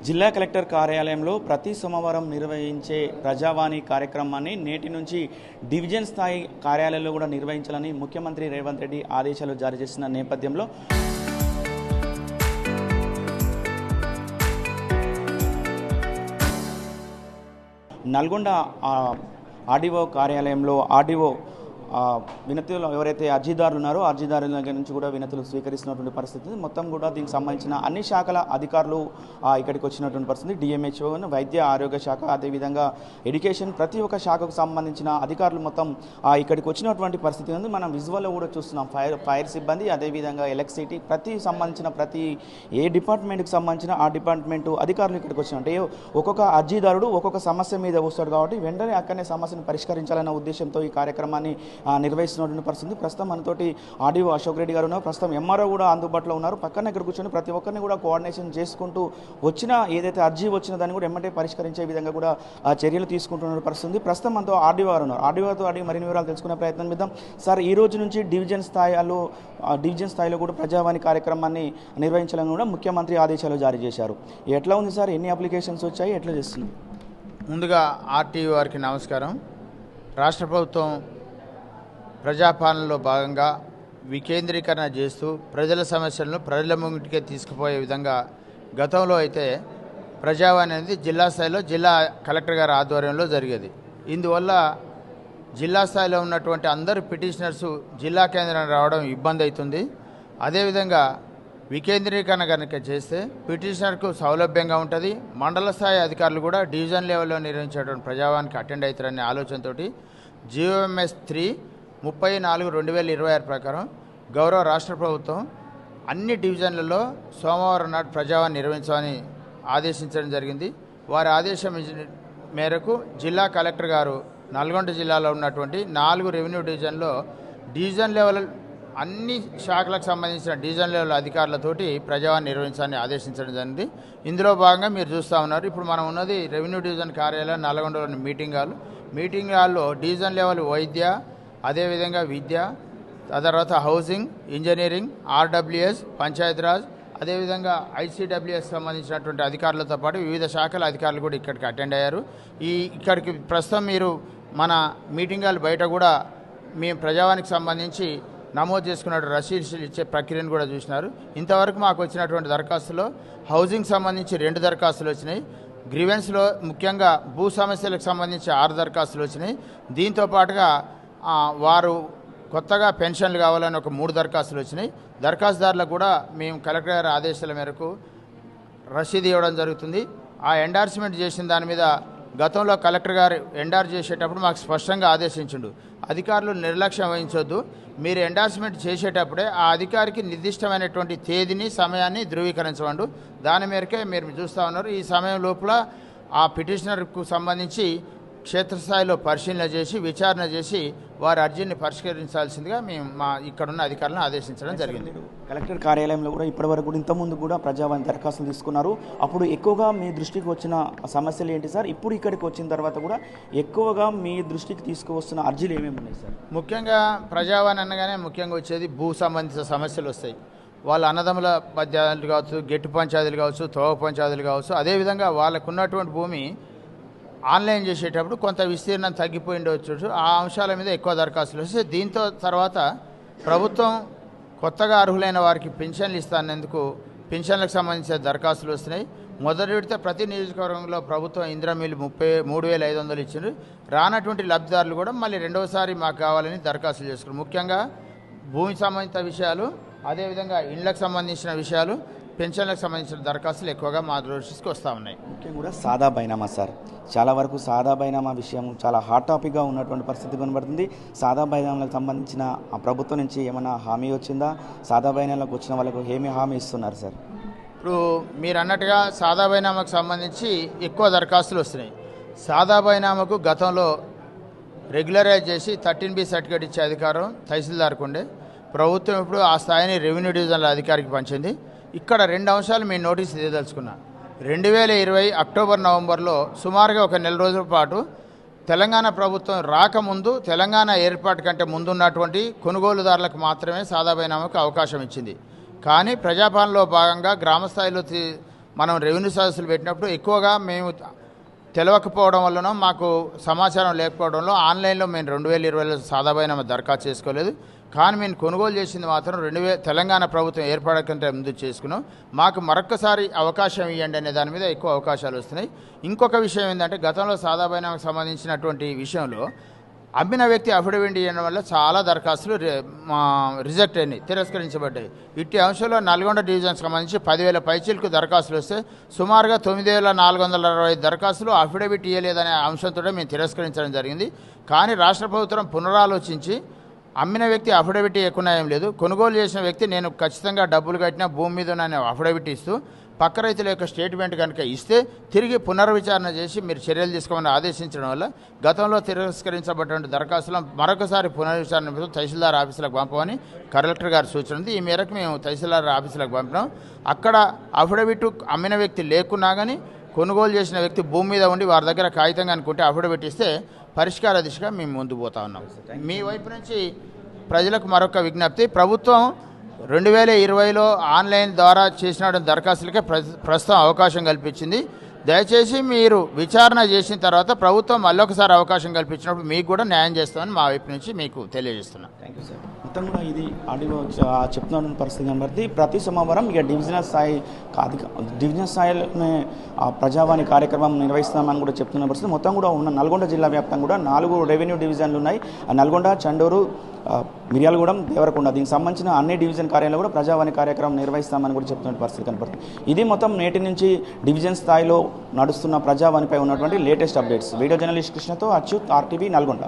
జిల్లా కలెక్టర్ కార్యాలయంలో ప్రతి సోమవారం నిర్వహించే ప్రజావాణి కార్యక్రమాన్ని నేటి నుంచి డివిజన్ స్థాయి కార్యాలయాల్లో కూడా నిర్వహించాలని ముఖ్యమంత్రి రేవంత్ రెడ్డి ఆదేశాలు జారీ చేసిన నేపథ్యంలో నల్గొండ ఆర్డీఓ కార్యాలయంలో ఆర్డీఓ వినతులు ఎవరైతే అర్జీదారులు ఉన్నారో అర్జీదారుల దగ్గర నుంచి కూడా వినతులు స్వీకరిస్తున్నటువంటి పరిస్థితి మొత్తం కూడా దీనికి సంబంధించిన అన్ని శాఖల అధికారులు ఇక్కడికి వచ్చినటువంటి పరిస్థితి డిఎంహెచ్ఓ వైద్య ఆరోగ్య శాఖ అదేవిధంగా ఎడ్యుకేషన్ ప్రతి ఒక్క శాఖకు సంబంధించిన అధికారులు మొత్తం ఇక్కడికి వచ్చినటువంటి పరిస్థితి ఉంది. మనం విజువల్లో కూడా చూస్తున్నాం ఫైర్ సిబ్బంది అదేవిధంగా ఎలక్ట్రిసిటీ ప్రతి ఏ డిపార్ట్మెంట్కి సంబంధించిన ఆ డిపార్ట్మెంట్ అధికారులు ఇక్కడికి వచ్చినట్టే ఒక్కొక్క అర్జీదారుడు ఒక్కొక్క సమస్య మీద వస్తాడు కాబట్టి వెంటనే అక్కడనే సమస్యను పరిష్కరించాలన్న ఉద్దేశంతో ఈ కార్యక్రమాన్ని నిర్వహిస్తున్నటువంటి పరిస్థితి. ప్రస్తుతం మనతోటి ఆర్డీఓ అశోక్ రెడ్డి గారు ఉన్నారు, ప్రస్తుతం ఎంఆర్ఓ కూడా అందుబాటులో ఉన్నారు. పక్కన ఇక్కడ కూర్చొని ప్రతి ఒక్కరిని కూడా కోఆర్డినేషన్ చేసుకుంటూ ఏదైతే అర్జీ వచ్చిన దాన్ని కూడా ఎమ్మటే పరిష్కరించే విధంగా కూడా చర్యలు తీసుకుంటున్న పరిస్థితి. ప్రస్తుతం మనతో ఆర్డీఓ గారు ఉన్నారు. ఆర్డీఓతో అడిగి మరిన్ని వివరాలు తెలుసుకునే ప్రయత్నం చేద్దాం. సార్, ఈ రోజు నుంచి డివిజన్ స్థాయిలో కూడా ప్రజావాణి కార్యక్రమాన్ని నిర్వహించాలని కూడా ముఖ్యమంత్రి ఆదేశాలు జారీ చేశారు. ఎట్లా ఉంది సార్? ఎన్ని అప్లికేషన్స్ వచ్చాయి? ఎట్లా చేస్తుంది? ముందుగా ఆర్టీఓ వారికి నమస్కారం. రాష్ట్ర ప్రభుత్వం ప్రజాపాలనలో భాగంగా వికేంద్రీకరణ చేస్తూ ప్రజల సమస్యలను ప్రజల ముంగిటికే తీసుకుపోయే విధంగా గతంలో అయితే ప్రజావాణి అనేది జిల్లా స్థాయిలో జిల్లా కలెక్టర్ గారి ఆధ్వర్యంలో జరిగేది. ఇందువల్ల జిల్లా స్థాయిలో ఉన్నటువంటి అందరు పిటిషనర్సు జిల్లా కేంద్రానికి రావడం ఇబ్బంది అవుతుంది. అదేవిధంగా వికేంద్రీకరణ కనుక చేస్తే పిటిషనర్కు సౌలభ్యంగా ఉంటుంది. మండల స్థాయి అధికారులు కూడా డివిజన్ లెవెల్లో నిర్వహించేటువంటి ప్రజావానికి అటెండ్ అవుతారనే ఆలోచనతోటి GOMS 3/34/2026 ప్రకారం గౌరవ రాష్ట్ర ప్రభుత్వం అన్ని డివిజన్లలో సోమవారం నాడు ప్రజావాణి నిర్వహించాలని ఆదేశించడం జరిగింది. వారి ఆదేశం మేరకు జిల్లా కలెక్టర్ గారు నల్గొండ జిల్లాలో ఉన్నటువంటి 4 రెవెన్యూ డివిజన్లో డివిజన్ లెవెల్ అన్ని శాఖలకు సంబంధించిన డివిజన్ లెవెల్ అధికారులతోటి ప్రజావాణి నిర్వహించాలని ఆదేశించడం జరిగింది. ఇందులో భాగంగా మీరు చూస్తూ ఉన్నారు, ఇప్పుడు మనం ఉన్నది రెవెన్యూ డివిజన్ కార్యాలయం నల్గొండలోని మీటింగ్ హాల్లో డివిజన్ లెవెల్ వైద్య అదేవిధంగా విద్య, ఆ తర్వాత హౌసింగ్, ఇంజనీరింగ్, RWS, పంచాయతీరాజ్ అదేవిధంగా ICWS సంబంధించినటువంటి అధికారులతో పాటు వివిధ శాఖల అధికారులు కూడా ఇక్కడికి అటెండ్ అయ్యారు. ఇక్కడికి ప్రస్తుతం మీరు మన మీటింగ్ హాల్ బయట కూడా మేము ప్రజావానికి సంబంధించి నమోదు చేసుకున్న రసీదులు ఇచ్చే ప్రక్రియను కూడా చూసినారు. ఇంతవరకు మాకు వచ్చినటువంటి దరఖాస్తులో హౌసింగ్ సంబంధించి 2 దరఖాస్తులు వచ్చినాయి. గ్రీవెన్స్లో ముఖ్యంగా భూ సమస్యలకు సంబంధించి 6 దరఖాస్తులు వచ్చినాయి. దీంతో పాటుగా వారు కొత్తగా పెన్షన్లు కావాలని ఒక 3 దరఖాస్తులు వచ్చినాయి. దరఖాస్తుదారులకు కూడా మేము కలెక్టర్ గారి ఆదేశాల మేరకు రసీదు ఇవ్వడం జరుగుతుంది. ఆ ఎండార్స్మెంట్ చేసిన దాని మీద గతంలో కలెక్టర్ గారు ఎండార్స్ చేసేటప్పుడు మాకు స్పష్టంగా ఆదేశించిండు, అధికారులు నిర్లక్ష్యం వహించొద్దు, మీరు ఎండార్స్మెంట్ చేసేటప్పుడే ఆ అధికారికి నిర్దిష్టమైనటువంటి తేదీని సమయాన్ని ధృవీకరించవండు. దాని మేరకే మీరు చూస్తూ ఉన్నారు. ఈ సమయం లోపల ఆ పిటిషనర్కు సంబంధించి క్షేత్రస్థాయిలో పరిశీలన చేసి విచారణ చేసి వారి అర్జీని పరిష్కరించాల్సిందిగా మేము ఇక్కడున్న అధికారులను ఆదేశించడం జరిగింది. కలెక్టర్ కార్యాలయంలో కూడా ఇప్పటివరకు కూడా ఇంతకుముందు కూడా ప్రజావాణి దరఖాస్తులు తీసుకున్నారు. అప్పుడు ఎక్కువగా మీ దృష్టికి వచ్చిన సమస్యలు ఏంటి సార్? ఇప్పుడు ఇక్కడికి వచ్చిన తర్వాత కూడా ఎక్కువగా మీ దృష్టికి తీసుకువస్తున్న అర్జీలు ఏమేమి ఉన్నాయి సార్? ముఖ్యంగా ప్రజావాణి అనగానే ముఖ్యంగా వచ్చేది భూ సంబంధిత సమస్యలు వస్తాయి. వాళ్ళ అన్నదమ్ముల పంచాయతీలు కావచ్చు, గెట్టు పంచాయతీలు కావచ్చు, తోవ పంచాయతీలు కావచ్చు, అదేవిధంగా వాళ్ళకు ఉన్నటువంటి భూమి ఆన్లైన్ చేసేటప్పుడు కొంత విస్తీర్ణం తగ్గిపోయి ఉండవచ్చు. ఆ అంశాల మీద ఎక్కువ దరఖాస్తులు వస్తే దీంతో తర్వాత ప్రభుత్వం కొత్తగా అర్హులైన వారికి పెన్షన్లు ఇస్తానందుకు పెన్షన్లకు సంబంధించిన దరఖాస్తులు వస్తున్నాయి. మొదటి విడత ప్రతి నియోజకవర్గంలో ప్రభుత్వం ఇందిరామిల్లు 33,500 ఇచ్చిండ్రు. రానటువంటి లబ్ధిదారులు కూడా మళ్ళీ రెండవసారి మాకు కావాలని దరఖాస్తులు చేసుకున్నారు. ముఖ్యంగా భూమి సంబంధిత విషయాలు, అదేవిధంగా ఇండ్లకు సంబంధించిన విషయాలు, పెన్షన్లకు సంబంధించిన దరఖాస్తులు ఎక్కువగా మా దృష్టికి వస్తూ ఉన్నాయి. ముఖ్యంగా కూడా సాదా బైనామా సార్, చాలా వరకు సాదా బైనామా విషయం చాలా హాట్ టాపిక్గా ఉన్నటువంటి పరిస్థితి కనబడుతుంది. సాదా బైనామాలకు సంబంధించిన ఆ ప్రభుత్వం నుంచి ఏమైనా హామీ వచ్చిందా? సాదా బైనామాలకు వచ్చిన వాళ్ళకు ఏమి హామీ ఇస్తున్నారు సార్? ఇప్పుడు మీరు అన్నట్టుగా సాదా బైనామాకు సంబంధించి ఎక్కువ దరఖాస్తులు వస్తున్నాయి. సాదా బైనామాకు గతంలో రెగ్యులరైజ్ చేసి 13B సర్టిఫికేట్ ఇచ్చే అధికారం తహసీల్దార్కు ఉండే. ప్రభుత్వం ఇప్పుడు ఆ స్థాయిని రెవెన్యూ డివిజన్ల అధికారికి పంచింది. ఇక్కడ 2 అంశాలు మేము నోటీసు ఇవ్వదలుచుకున్నా. 2020 అక్టోబర్ నవంబర్లో సుమారుగా ఒక నెల రోజుల పాటు తెలంగాణ ప్రభుత్వం రాకముందు తెలంగాణ ఏర్పాటు కంటే ముందున్నటువంటి కొనుగోలుదారులకు మాత్రమే సాదా బైనామాకు అవకాశం ఇచ్చింది. కానీ ప్రజాపాలనలో భాగంగా గ్రామస్థాయిలో మనం రెవెన్యూ సదస్సులు పెట్టినప్పుడు ఎక్కువగా మేము తెలియకపోవడం వల్లనో మాకు సమాచారం లేకపోవడంలో ఆన్లైన్లో మేము 2020లో సాదాబైనామా దరఖాస్తు చేసుకోలేదు. కానీ మేము కొనుగోలు చేసింది మాత్రం తెలంగాణ ప్రభుత్వం ఏర్పడకంటే ముందు చేసుకున్నాం. మాకు మరొక్కసారి అవకాశం ఇవ్వండి అనే దాని మీద ఎక్కువ అవకాశాలు వస్తున్నాయి. ఇంకొక విషయం ఏంటంటే గతంలో సాదాబైనామాకు సంబంధించినటువంటి విషయంలో అమ్మిన వ్యక్తి అఫిడవిట్ ఇవ్వడం వల్ల చాలా దరఖాస్తులు రిజెక్ట్ అయినాయి, తిరస్కరించబడ్డాయి. ఇట్టి అంశంలో నల్గొండ డివిజన్కి సంబంధించి 10,000 పైచీలకు దరఖాస్తులు వస్తే సుమారుగా 9,460 దరఖాస్తులు అఫిడవిట్ ఇవ్వలేదనే అంశంతో మేము తిరస్కరించడం జరిగింది. కానీ రాష్ట్ర ప్రభుత్వం పునరాలోచించి అమ్మిన వ్యక్తి అఫిడవిట్ ఇవ్వకుండా ఏం లేదు, కొనుగోలు చేసిన వ్యక్తి నేను ఖచ్చితంగా డబ్బులు కట్టిన భూమి మీద ఉన్న అఫిడవిట్ ఇస్తూ పక్క రైతుల యొక్క స్టేట్మెంట్ కనుక ఇస్తే తిరిగి పునర్విచారణ చేసి మీరు చర్యలు తీసుకోమని ఆదేశించడం వల్ల గతంలో తిరస్కరించబడిన దరఖాస్తులను మరొకసారి పునర్విచారణ తహసీల్దార్ ఆఫీసులకు పంపమని కలెక్టర్ గారు సూచన ఉంది. ఈ మేరకు మేము తహసీల్దార్ ఆఫీసులకు పంపినాం. అక్కడ అఫిడవిట్ అమ్మిన వ్యక్తి లేకున్నా కానీ కొనుగోలు చేసిన వ్యక్తి భూమి మీద ఉండి వారి దగ్గర కాగితంగా అనుకుంటే అఫిడవిట్ ఇస్తే పరిష్కార దిశగా మేము ముందు పోతా ఉన్నాం. మీ వైపు నుంచి ప్రజలకు మరొక విజ్ఞప్తి, ప్రభుత్వం 2020లో ఆన్లైన్ ద్వారా చేసిన దరఖాస్తులకే ప్రస్తుతం అవకాశం కల్పించింది. దయచేసి మీరు విచారణ చేసిన తర్వాత ప్రభుత్వం మళ్ళొకసారి అవకాశం కల్పించినప్పుడు మీకు కూడా న్యాయం చేస్తామని మా వైపు నుంచి మీకు తెలియజేస్తున్నాం. Thank you sir. మొత్తం కూడా ఇది ఆడియో చెప్తున్న పరిస్థితి కనబడుతుంది. ప్రతి సోమవారం ఇక డివిజనల్ స్థాయిలోనే ప్రజావాణి కార్యక్రమం నిర్వహిస్తామని కూడా చెప్తున్న పరిస్థితి. మొత్తం కూడా ఉన్న నల్గొండ జిల్లా వ్యాప్తంగా కూడా 4 రెవెన్యూ డివిజన్లు ఉన్నాయి. నల్గొండ, చండూరు, మిర్యాలగూడెం, దేవరకొండ, దీనికి సంబంధించిన అన్ని డివిజన్ కార్యాలయాలు కూడా ప్రజావాణి కార్యక్రమం నిర్వహిస్తామని కూడా చెప్తున్న పరిస్థితి కనపడుతుంది. ఇది మొత్తం నేటి నుంచి డివిజన్ స్థాయిలో నడుస్తున్న ప్రజావాణిపై ఉన్నటువంటి లేటెస్ట్ అప్డేట్స్. వీడియో జర్నలిస్ట్ కృష్ణతో అచ్యుత్, RTV, నల్గొండ.